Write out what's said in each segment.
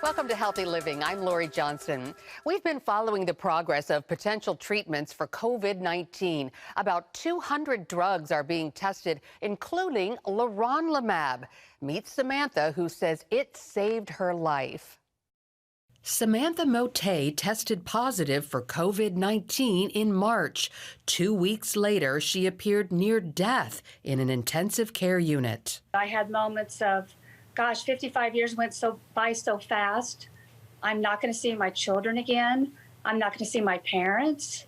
Welcome to Healthy Living. I'm Lori Johnson. We've been following the progress of potential treatments for COVID-19. About 200 drugs are being tested, including leronlimab. Meet Samantha, who says it saved her life. Samantha Motet tested positive for COVID-19 in March. 2 weeks later, she appeared near death in an intensive care unit. I had moments of, gosh, 55 years went by so fast. I'm not going to see my children again. I'm not going to see my parents,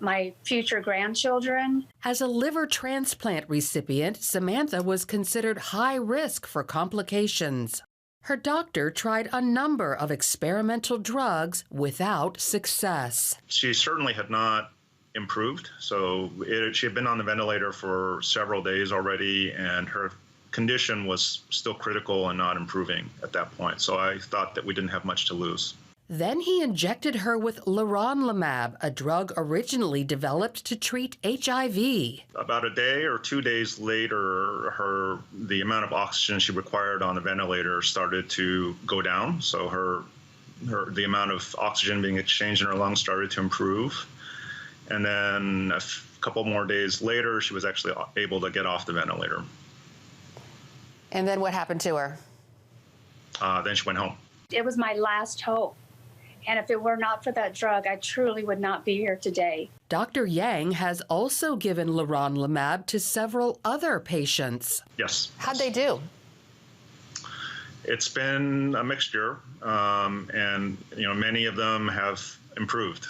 my future grandchildren. As a liver transplant recipient, Samantha was considered high risk for complications. Her doctor tried a number of experimental drugs without success. She certainly had not improved. So she had been on the ventilator for several days already, and her condition was still critical and not improving at that point. So I thought that we didn't have much to lose. Then he injected her with leronlimab, a drug originally developed to treat HIV. About a day or 2 days later, the amount of oxygen she required on the ventilator started to go down. So the amount of oxygen being exchanged in her lungs started to improve. And then a couple more days later, she was actually able to get off the ventilator. And then what happened to her? Then she went home. It was my last hope. And if it were not for that drug, I truly would not be here today. Dr. Yang has also given leronlimab to several other patients. Yes. How'd they do? It's been a mixture, and many of them have improved.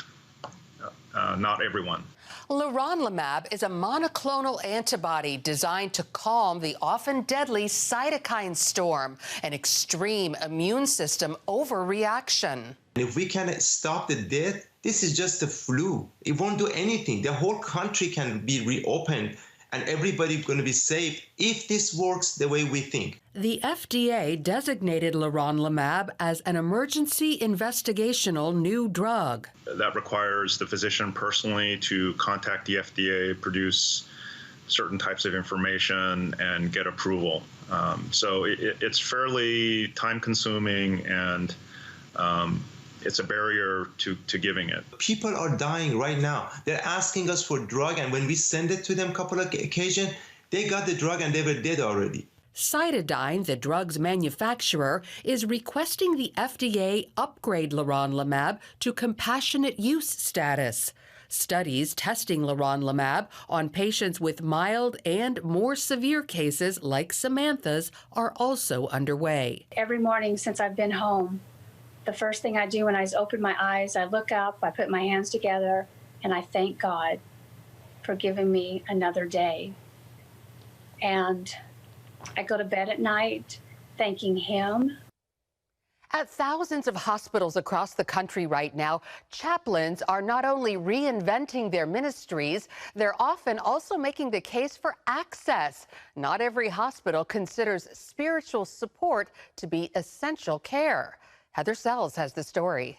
Not everyone. Leronlimab is a monoclonal antibody designed to calm the often deadly cytokine storm, an extreme immune system overreaction. If we can stop the death, this is just the flu. It won't do anything. The whole country can be reopened and everybody's going to be safe if this works the way we think. The FDA designated leronlimab as an emergency investigational new drug. That requires the physician personally to contact the FDA, produce certain types of information, and get approval. So it's fairly time-consuming, and it's a barrier to giving it. People are dying right now. They're asking us for drug, and when we send it to them a couple of occasions, they got the drug and they were dead already. Cytidine, the drug's manufacturer, is requesting the FDA upgrade leronlimab to compassionate use status. Studies testing leronlimab on patients with mild and more severe cases like Samantha's are also underway. Every morning since I've been home, the first thing I do when I open my eyes, I look up, I put my hands together, and I thank God for giving me another day. And I go to bed at night thanking Him. At thousands of hospitals across the country right now, chaplains are not only reinventing their ministries, they're often also making the case for access. Not every hospital considers spiritual support to be essential care. Heather Sells has the story.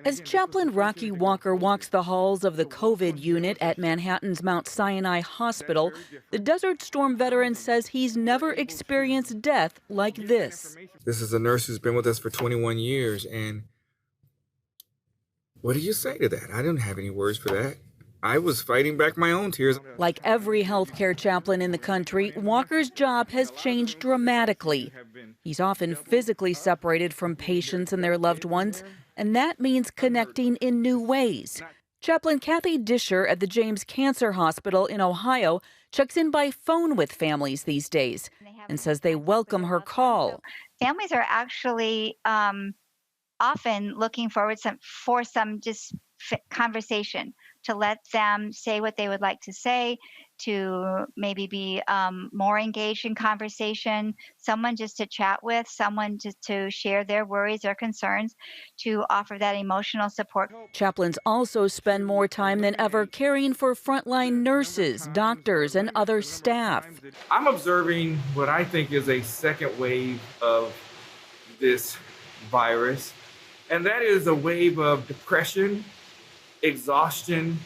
As Chaplain Rocky Walker walks the halls of the COVID unit at Manhattan's Mount Sinai Hospital, the Desert Storm veteran says he's never experienced death like this. This is a nurse who's been with us for 21 years, and what do you say to that? I didn't have any words for that. I was fighting back my own tears. Like every healthcare chaplain in the country, Walker's job has changed dramatically. He's often physically separated from patients and their loved ones, and that means connecting in new ways. Chaplain Kathy Disher at the James Cancer Hospital in Ohio checks in by phone with families these days and says they welcome her call. Families are actually often looking forward for some just conversation, to let them say what they would like to say, to maybe be more engaged in conversation, someone just to chat with, someone just to share their worries or concerns, to offer that emotional support. Chaplains also spend more time than ever caring for frontline nurses, doctors, and other staff. I'm observing what I think is a second wave of this virus, and that is a wave of depression, exhaustion,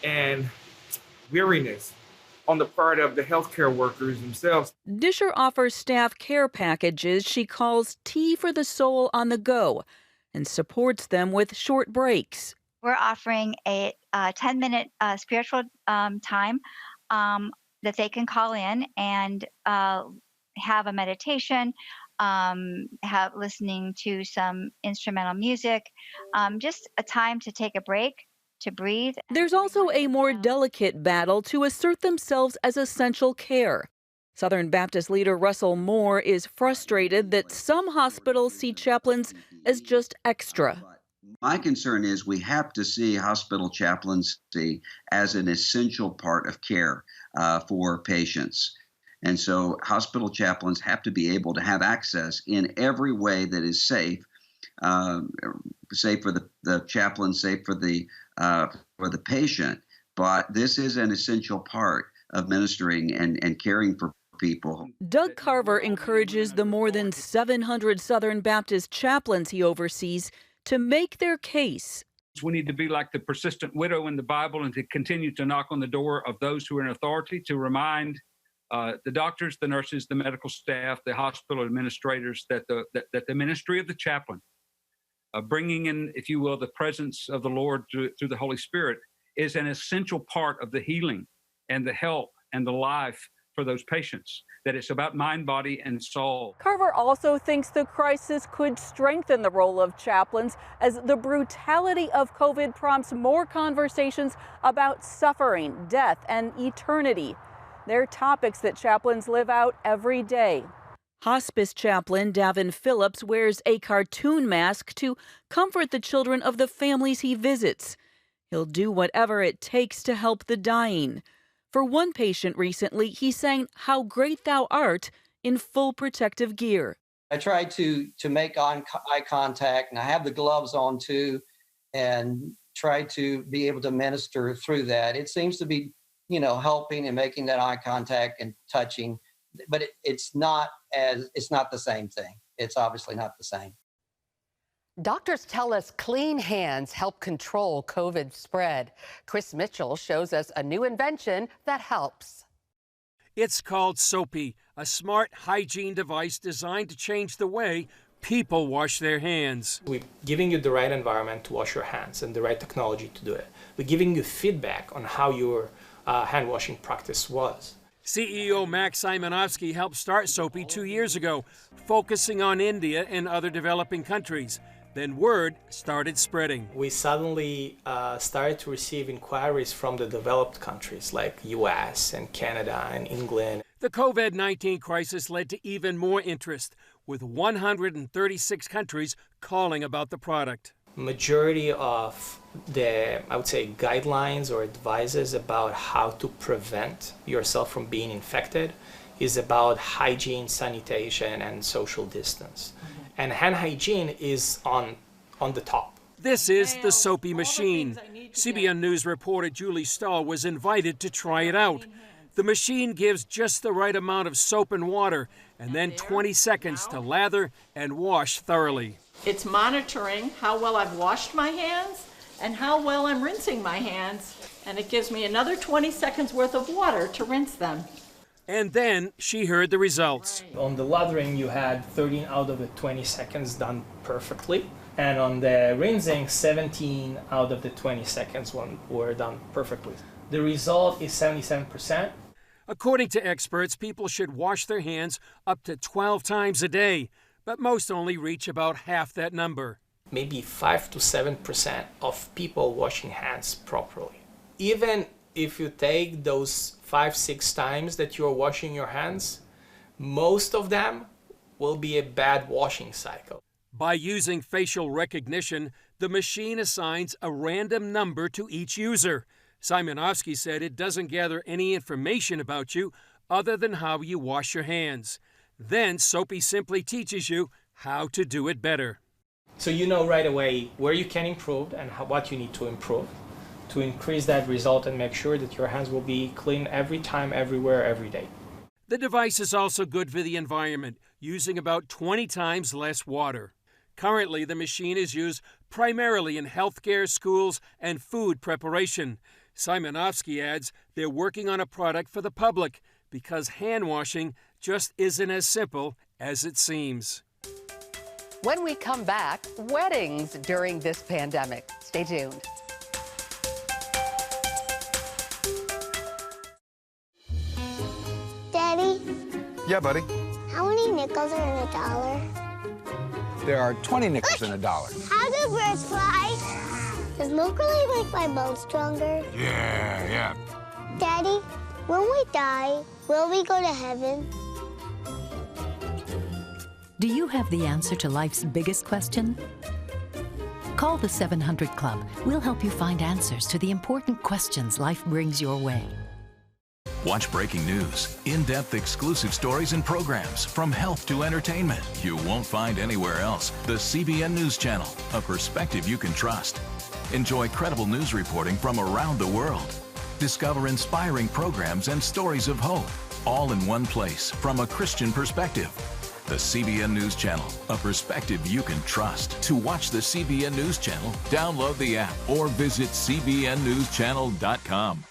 and weariness on the part of the healthcare workers themselves. Disher offers staff care packages she calls Tea for the Soul on the Go and supports them with short breaks. We're offering a 10-minute spiritual time that they can call in and have a meditation, have listening to some instrumental music, just a time to take a break, to breathe. There's also a more delicate battle to assert themselves as essential care. Southern Baptist leader Russell Moore is frustrated that some hospitals see chaplains as just extra. My concern is we have to see hospital chaplaincy as an essential part of care for patients. And so hospital chaplains have to be able to have access in every way that is safe, safe for the chaplain, safe for the patient. But this is an essential part of ministering and caring for people. Doug Carver encourages the more than 700 Southern Baptist chaplains he oversees to make their case. We need to be like the persistent widow in the Bible and to continue to knock on the door of those who are in authority, to remind the doctors, the nurses, the medical staff, the hospital administrators that the ministry of the chaplain, bringing in, if you will, the presence of the Lord through the Holy Spirit, is an essential part of the healing and the help and the life for those patients, that it's about mind, body, and soul. Carver also thinks the crisis could strengthen the role of chaplains as the brutality of COVID prompts more conversations about suffering, death, and eternity. They're topics that chaplains live out every day. Hospice chaplain Davin Phillips wears a cartoon mask to comfort the children of the families he visits. He'll do whatever it takes to help the dying. For one patient recently, he sang How Great Thou Art in full protective gear. I try to make eye contact, and I have the gloves on too, and try to be able to minister through that. It seems to be, helping and making that eye contact and touching, but it's not the same thing. It's obviously not the same. Doctors tell us clean hands help control COVID spread. Chris Mitchell shows us a new invention that helps. It's called Soapy, a smart hygiene device designed to change the way people wash their hands. We're giving you the right environment to wash your hands and the right technology to do it. We're giving you feedback on how your hand washing practice was. CEO Max Simonovsky helped start Soapy 2 years ago, focusing on India and other developing countries. Then word started spreading. We suddenly started to receive inquiries from the developed countries like US and Canada and England. The COVID-19 crisis led to even more interest, with 136 countries calling about the product. Majority of the, I would say, guidelines or advices about how to prevent yourself from being infected is about hygiene, sanitation, and social distance. And hand hygiene is on the top. This is the Soapy machine. CBN News reporter Julie Stahl was invited to try it out. The machine gives just the right amount of soap and water, and then 20 seconds to lather and wash thoroughly. It's monitoring how well I've washed my hands and how well I'm rinsing my hands, and it gives me another 20 seconds worth of water to rinse them. And then she heard the results. On the lathering, you had 13 out of the 20 seconds done perfectly. And on the rinsing, 17 out of the 20 seconds were done perfectly. The result is 77%. According to experts, people should wash their hands up to 12 times a day, but most only reach about half that number. Maybe 5 to 7% of people washing hands properly. Even if you take those 5-6 times that you're washing your hands, most of them will be a bad washing cycle. By using facial recognition, the machine assigns a random number to each user. Simonovsky said it doesn't gather any information about you other than how you wash your hands. Then Soapy simply teaches you how to do it better. So you know right away where you can improve and what you need to improve to increase that result and make sure that your hands will be clean every time, everywhere, every day. The device is also good for the environment, using about 20 times less water. Currently, the machine is used primarily in healthcare, schools, and food preparation. Simonovsky adds they're working on a product for the public because hand washing just isn't as simple as it seems. When we come back, weddings during this pandemic. Stay tuned. Daddy? Yeah, buddy? How many nickels are in a dollar? There are 20 nickels in a dollar. How do birds fly? Does milk really make my bones stronger? Yeah. Daddy, when we die, will we go to heaven? Do you have the answer to life's biggest question? Call the 700 Club. We'll help you find answers to the important questions life brings your way. Watch breaking news, in-depth exclusive stories and programs from health to entertainment you won't find anywhere else. The CBN News Channel, a perspective you can trust. Enjoy credible news reporting from around the world. Discover inspiring programs and stories of hope, all in one place from a Christian perspective. The CBN News Channel, a perspective you can trust. To watch the CBN News Channel, download the app or visit cbnnewschannel.com.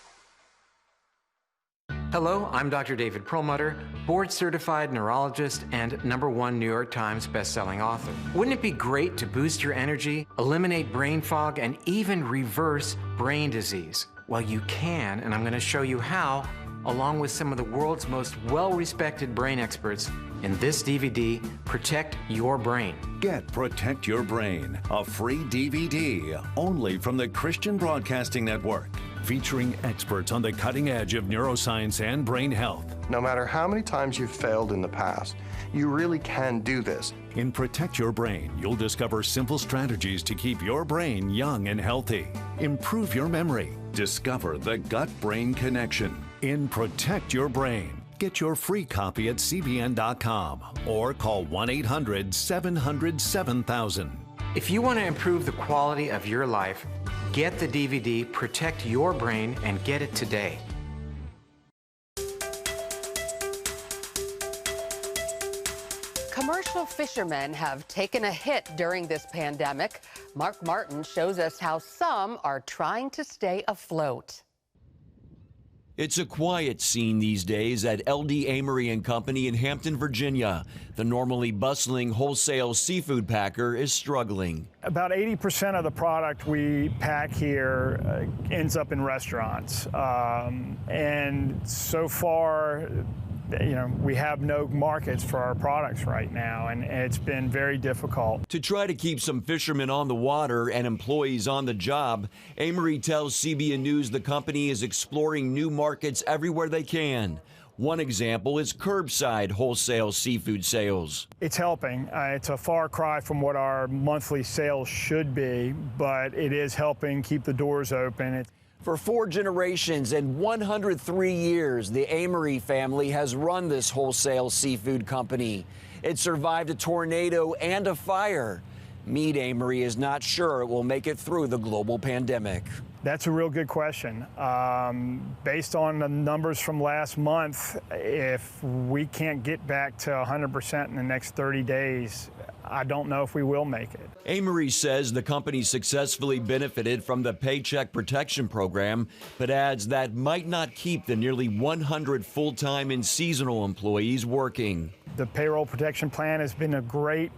Hello, I'm Dr. David Perlmutter, board-certified neurologist and #1 New York Times bestselling author. Wouldn't it be great to boost your energy, eliminate brain fog, and even reverse brain disease? Well, you can, and I'm going to show you how, along with some of the world's most well-respected brain experts in this DVD, Protect Your Brain. Get Protect Your Brain, a free DVD only from the Christian Broadcasting Network, featuring experts on the cutting edge of neuroscience and brain health. No matter how many times you've failed in the past, you really can do this. In Protect Your Brain, you'll discover simple strategies to keep your brain young and healthy. Improve your memory. Discover the gut-brain connection. In Protect Your Brain. Get your free copy at cbn.com or call 1-800-700-7000. If you want to improve the quality of your life, get the DVD Protect Your Brain and get it today. Commercial fishermen have taken a hit during this pandemic. Mark Martin shows us how some are trying to stay afloat. It's a quiet scene these days at LD Amory & Company in Hampton, Virginia. The normally bustling wholesale seafood packer is struggling. About 80% of the product we pack here ends up in restaurants. And so far, we have no markets for our products right now, and it's been very difficult. To try to keep some fishermen on the water and employees on the job, Amory tells CBN News the company is exploring new markets everywhere they can. One example is curbside wholesale seafood sales. It's helping. It's a far cry from what our monthly sales should be, but it is helping keep the doors open. For 4 generations and 103 years, the Amory family has run this wholesale seafood company. It survived a tornado and a fire. Mead Amory is not sure it will make it through the global pandemic. That's a real good question. Based on the numbers from last month, if we can't get back to 100% in the next 30 days, I don't know if we will make it. Amory says the company successfully benefited from the Paycheck Protection Program, but adds that might not keep the nearly 100 full-time and seasonal employees working. The payroll protection plan has been a great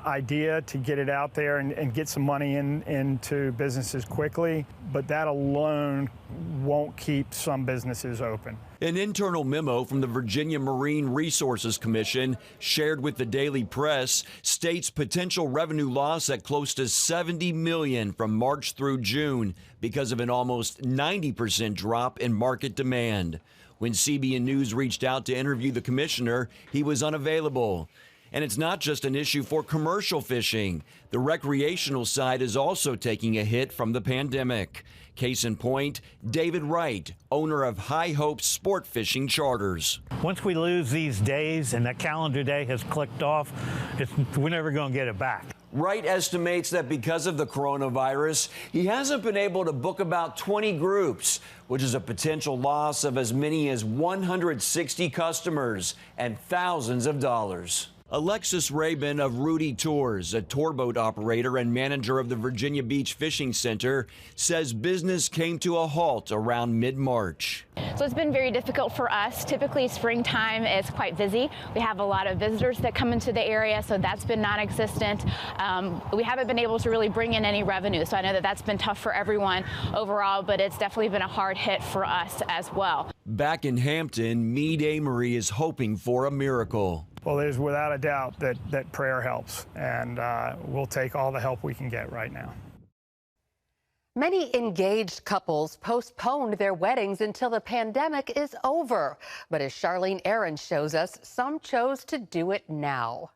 idea to get it out there and get some money into businesses quickly, but that alone won't keep some businesses open. An internal memo from the Virginia Marine Resources Commission, shared with the Daily Press, states potential revenue loss at close to $70 million from March through June because of an almost 90% drop in market demand. When CBN News reached out to interview the commissioner, he was unavailable. And it's not just an issue for commercial fishing. The recreational side is also taking a hit from the pandemic. Case in point, David Wright, owner of High Hope Sport Fishing Charters. Once we lose these days and that calendar day has clicked off, we're never going to get it back. Wright estimates that because of the coronavirus, he hasn't been able to book about 20 groups, which is a potential loss of as many as 160 customers and thousands of dollars. Alexis Rabin of Rudy Tours, a tourboat operator and manager of the Virginia Beach Fishing Center, says business came to a halt around mid-March. So it's been very difficult for us. Typically, springtime is quite busy. We have a lot of visitors that come into the area, so that's been non-existent. We haven't been able to really bring in any revenue, so I know that that's been tough for everyone overall, but it's definitely been a hard hit for us as well. Back in Hampton, Meade Amory is hoping for a miracle. Well, there's without a doubt that prayer helps, and we'll take all the help we can get right now. Many engaged couples postponed their weddings until the pandemic is over. But as Charlene Aaron shows us, some chose to do it now.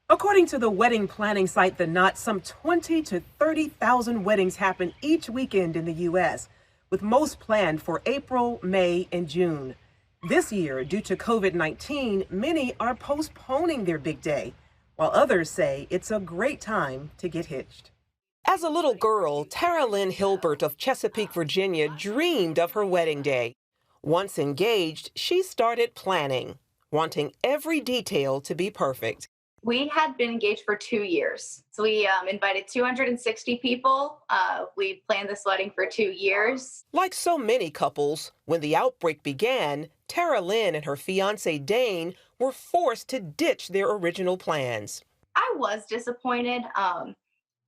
According to the wedding planning site The Knot, some 20 to 30,000 weddings happen each weekend in the U.S., with most planned for April, May, and June. This year, due to COVID-19, many are postponing their big day, while others say it's a great time to get hitched. As a little girl, Tara Lynn Hilbert of Chesapeake, Virginia, dreamed of her wedding day. Once engaged, she started planning, wanting every detail to be perfect. We had been engaged for 2 years. So we invited 260 people. We planned this wedding for 2 years. Like so many couples, when the outbreak began, Tara Lynn and her fiance Dane were forced to ditch their original plans. I was disappointed.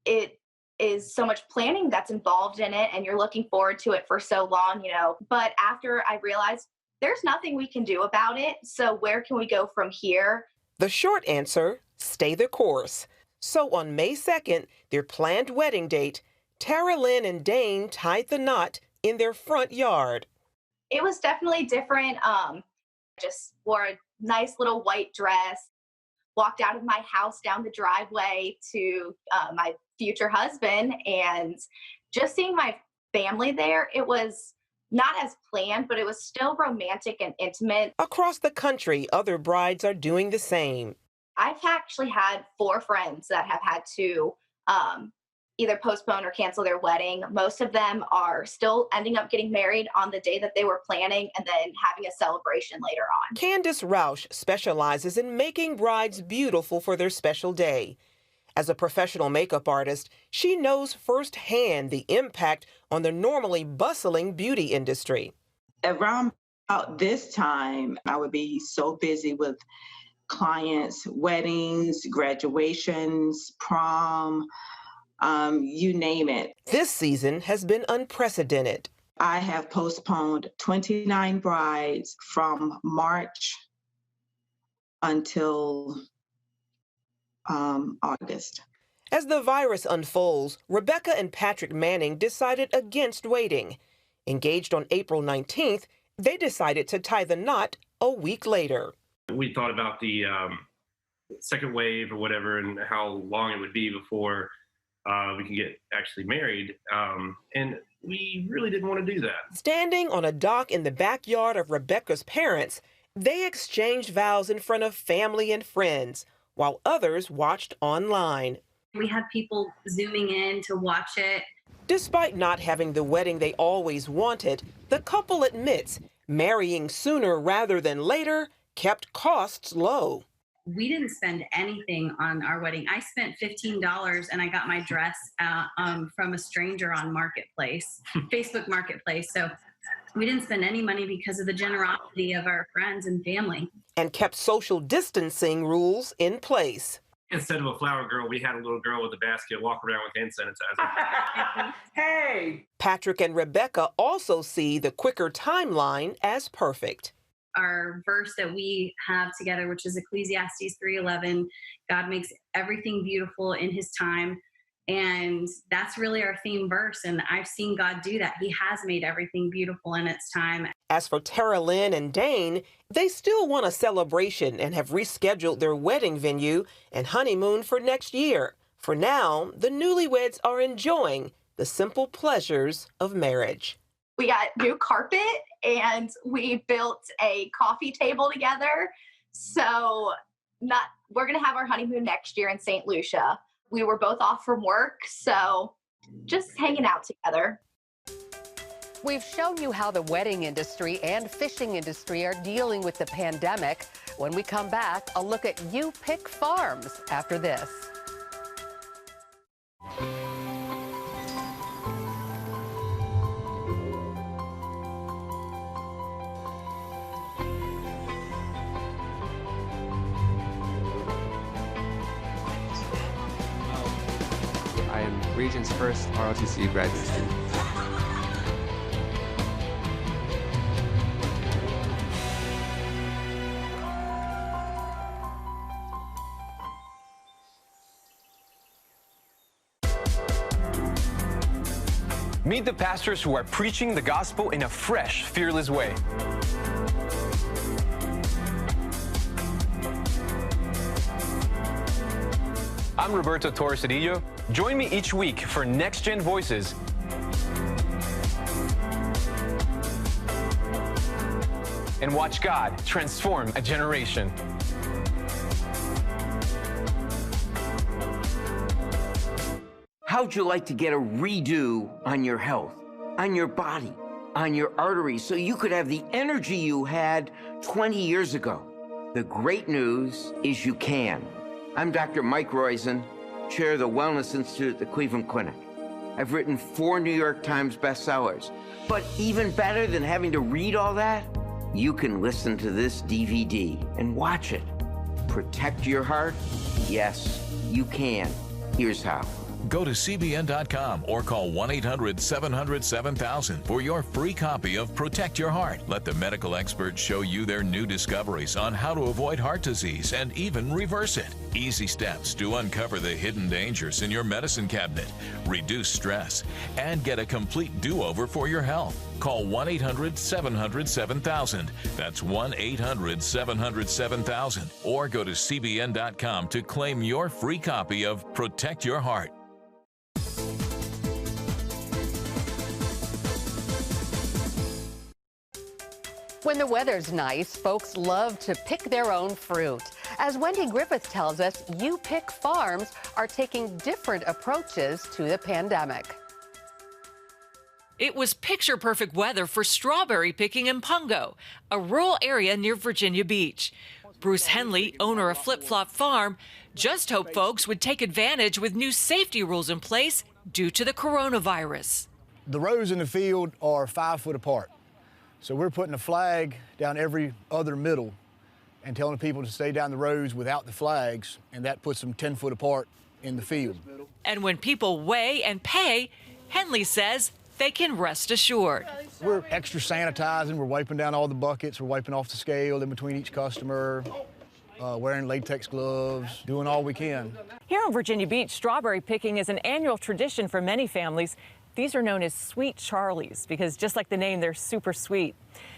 It is so much planning that's involved in it, and you're looking forward to it for so long, you know. But after I realized there's nothing we can do about it, so where can we go from here? The short answer, stay the course. So on May 2nd, their planned wedding date, Tara Lynn and Dane tied the knot in their front yard. It was definitely different. Just wore a nice little white dress, walked out of my house down the driveway to my future husband, and just seeing my family there, it was not as planned, but it was still romantic and intimate. Across the country, other brides are doing the same. I've actually had 4 friends that have had to either postpone or cancel their wedding. Most of them are still ending up getting married on the day that they were planning and then having a celebration later on. Candace Rausch specializes in making brides beautiful for their special day. As a professional makeup artist, she knows firsthand the impact on the normally bustling beauty industry. Around about this time, I would be so busy with clients, weddings, graduations, prom, you name it. This season has been unprecedented. I have postponed 29 brides from March until August. As the virus unfolds, Rebecca and Patrick Manning decided against waiting. Engaged on April 19th, they decided to tie the knot a week later. We thought about the second wave or whatever and how long it would be before we could get actually married. And we really didn't want to do that. Standing on a dock in the backyard of Rebecca's parents, they exchanged vows in front of family and friends, while others watched online. We had people Zooming in to watch it. Despite not having the wedding they always wanted, the couple admits marrying sooner rather than later kept costs low. We didn't spend anything on our wedding. I spent $15 and I got my dress from a stranger on Marketplace, Facebook Marketplace. So we didn't spend any money because of the generosity of our friends and family. And kept social distancing rules in place. Instead of a flower girl, we had a little girl with a basket walk around with hand sanitizer. Hey! Patrick and Rebecca also see the quicker timeline as perfect. Our verse that we have together, which is Ecclesiastes 3:11, God makes everything beautiful in his time. And that's really our theme verse. And I've seen God do that. He has made everything beautiful in its time. As for Tara Lynn and Dane, they still want a celebration and have rescheduled their wedding venue and honeymoon for next year. For now, the newlyweds are enjoying the simple pleasures of marriage. We got new carpet and we built a coffee table together. So we're going to have our honeymoon next year in St. Lucia. We were both off from work, so just hanging out together. We've shown you how the wedding industry and fishing industry are dealing with the pandemic. When we come back, a look at You Pick Farms after this. I am Region's first ROTC graduate student. Meet the pastors who are preaching the gospel in a fresh, fearless way. I'm Roberto Torres-Cedillo. Join me each week for Next Gen Voices. And watch God transform a generation. How'd you like to get a redo on your health, on your body, on your arteries, so you could have the energy you had 20 years ago? The great news is you can. I'm Dr. Mike Roizen, chair of the Wellness Institute at the Cleveland Clinic. I've written 4 New York Times bestsellers. But even better than having to read all that, you can listen to this DVD and watch it. Protect your heart? Yes, you can. Here's how. Go to CBN.com or call 1-800-700-7000 for your free copy of Protect Your Heart. Let the medical experts show you their new discoveries on how to avoid heart disease and even reverse it. Easy steps to uncover the hidden dangers in your medicine cabinet, reduce stress, and get a complete do-over for your health. Call 1-800-700-7000. That's 1-800-700-7000. Or go to CBN.com to claim your free copy of Protect Your Heart. When the weather's nice, folks love to pick their own fruit. As Wendy Griffith tells us, You Pick Farms are taking different approaches to the pandemic. It was picture-perfect weather for strawberry picking in Pungo, a rural area near Virginia Beach. Bruce Henley, owner of Flip Flop Farm, just hoped folks would take advantage with new safety rules in place due to the coronavirus. The rows in the field are 5 foot apart. So we're putting a flag down every other middle and telling people to stay down the rows without the flags, and that puts them 10 foot apart in the field. And when people weigh and pay, Henley says they can rest assured. We're extra sanitizing, we're wiping down all the buckets, we're wiping off the scale in between each customer, wearing latex gloves, doing all we can. Here on Virginia Beach, strawberry picking is an annual tradition for many families. These are known as Sweet Charlies because just like the name, they're super sweet.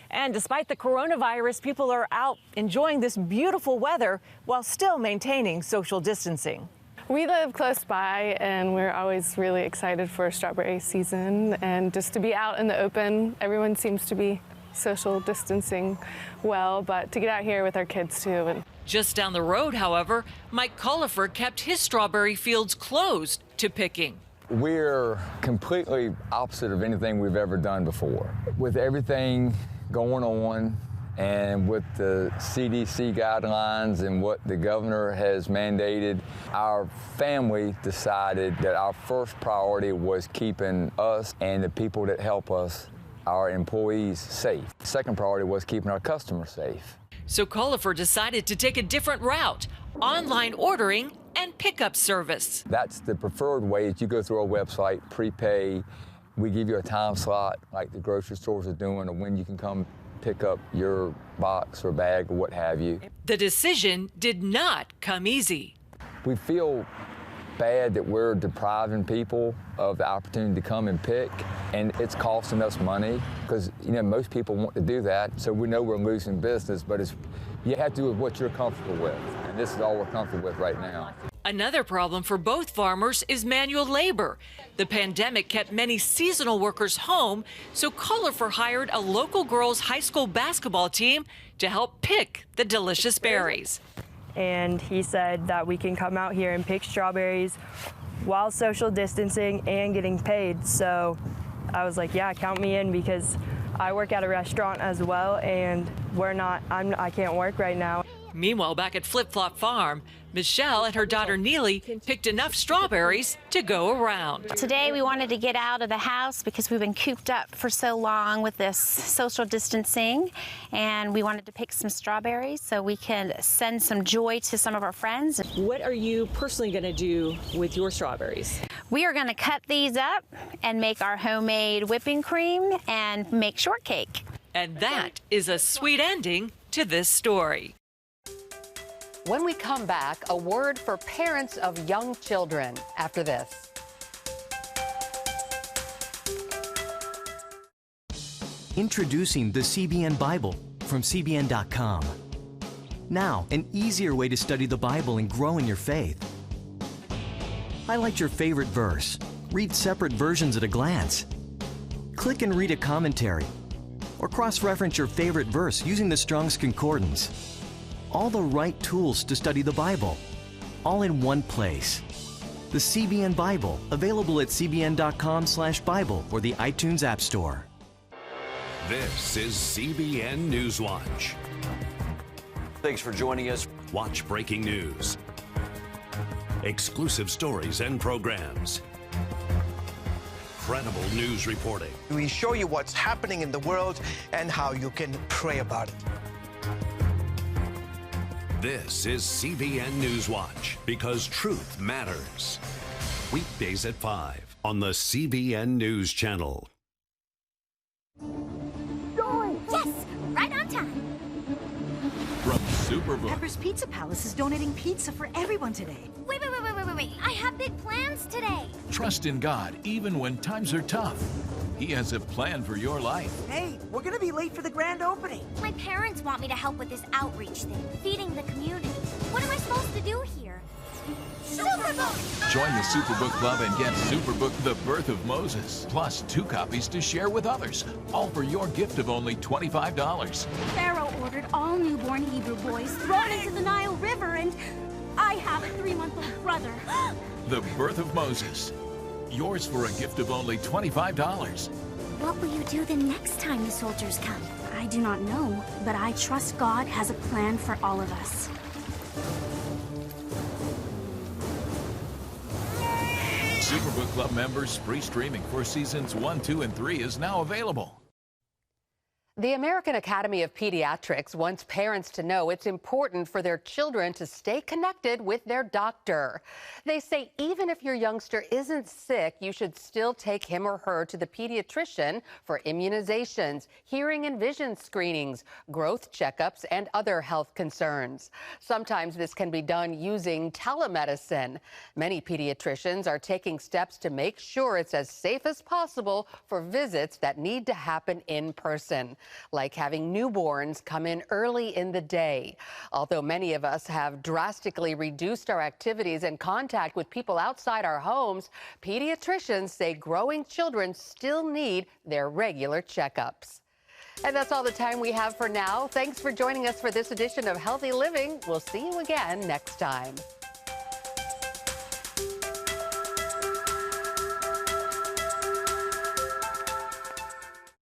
And despite the coronavirus, people are out enjoying this beautiful weather while still maintaining social distancing. We live close by and we're always really excited for strawberry season and just to be out in the open. Everyone seems to be social distancing well, but to get out here with our kids too. Just down the road, however, Mike Culliford kept his strawberry fields closed to picking. We're completely opposite of anything we've ever done before. With everything going on and with the CDC guidelines and what the governor has mandated, our family decided that our first priority was keeping us and the people that help us, our employees, safe. Second priority was keeping our customers safe. So Culliford decided to take a different route, online ordering and pickup service. That's the preferred way. Is you go through our website, prepay. We give you a time slot like the grocery stores are doing, or when you can come pick up your box or bag or what have you. The decision did not come easy. We feel bad that we're depriving people of the opportunity to come and pick, and it's costing us money because, you know, most people want to do that, so we know we're losing business, but you have to do with what you're comfortable with, and this is all we're comfortable with right now. Another problem for both farmers is manual labor. The pandemic kept many seasonal workers home, so Culliford hired a local girls' high school basketball team to help pick the delicious berries. And he said that we can come out here and pick strawberries while social distancing and getting paid. So I was like, yeah, count me in, because I work at a restaurant as well, and I can't work right now. Meanwhile, back at Flip Flop Farm, Michelle and her daughter Neely picked enough strawberries to go around. Today we wanted to get out of the house because we've been cooped up for so long with this social distancing, and we wanted to pick some strawberries so we can send some joy to some of our friends. What are you personally going to do with your strawberries? We are going to cut these up and make our homemade whipping cream and make shortcake. And that is a sweet ending to this story. When we come back, a word for parents of young children after this. Introducing the CBN Bible from CBN.com. Now, an easier way to study the Bible and grow in your faith. Highlight your favorite verse. Read separate versions at a glance. Click and read a commentary. Or cross-reference your favorite verse using the Strong's Concordance. All the right tools to study the Bible, all in one place. The CBN Bible, available at cbn.com/Bible or the iTunes App Store. This is CBN Newswatch. Thanks for joining us. Watch breaking news, exclusive stories and programs, credible news reporting. We show you what's happening in the world and how you can pray about it. This is CBN Newswatch, because truth matters. Weekdays at 5 on the CBN News Channel. Yes, right on time. From Superbook. Pepper's Pizza Palace is donating pizza for everyone today. Wait. I have big plans today. Trust in God even when times are tough. He has a plan for your life. Hey, we're gonna be late for the grand opening. My parents want me to help with this outreach thing, feeding the community. What am I supposed to do here? Superbook! Join the Superbook Club and get Superbook The Birth of Moses, plus 2 copies to share with others, all for your gift of only $25. Pharaoh ordered all newborn Hebrew boys thrown into the Nile River, and I have a 3-month-old brother. The Birth of Moses. Yours for a gift of only $25. What will you do the next time the soldiers come? I do not know, but I trust God has a plan for all of us. Superbook Club members, free streaming for seasons 1, 2, and 3 is now available. The American Academy of Pediatrics wants parents to know it's important for their children to stay connected with their doctor. They say even if your youngster isn't sick, you should still take him or her to the pediatrician for immunizations, hearing and vision screenings, growth checkups, and other health concerns. Sometimes this can be done using telemedicine. Many pediatricians are taking steps to make sure it's as safe as possible for visits that need to happen in person, like having newborns come in early in the day. Although many of us have drastically reduced our activities and contact with people outside our homes, pediatricians say growing children still need their regular checkups. And that's all the time we have for now. Thanks for joining us for this edition of Healthy Living. We'll see you again next time.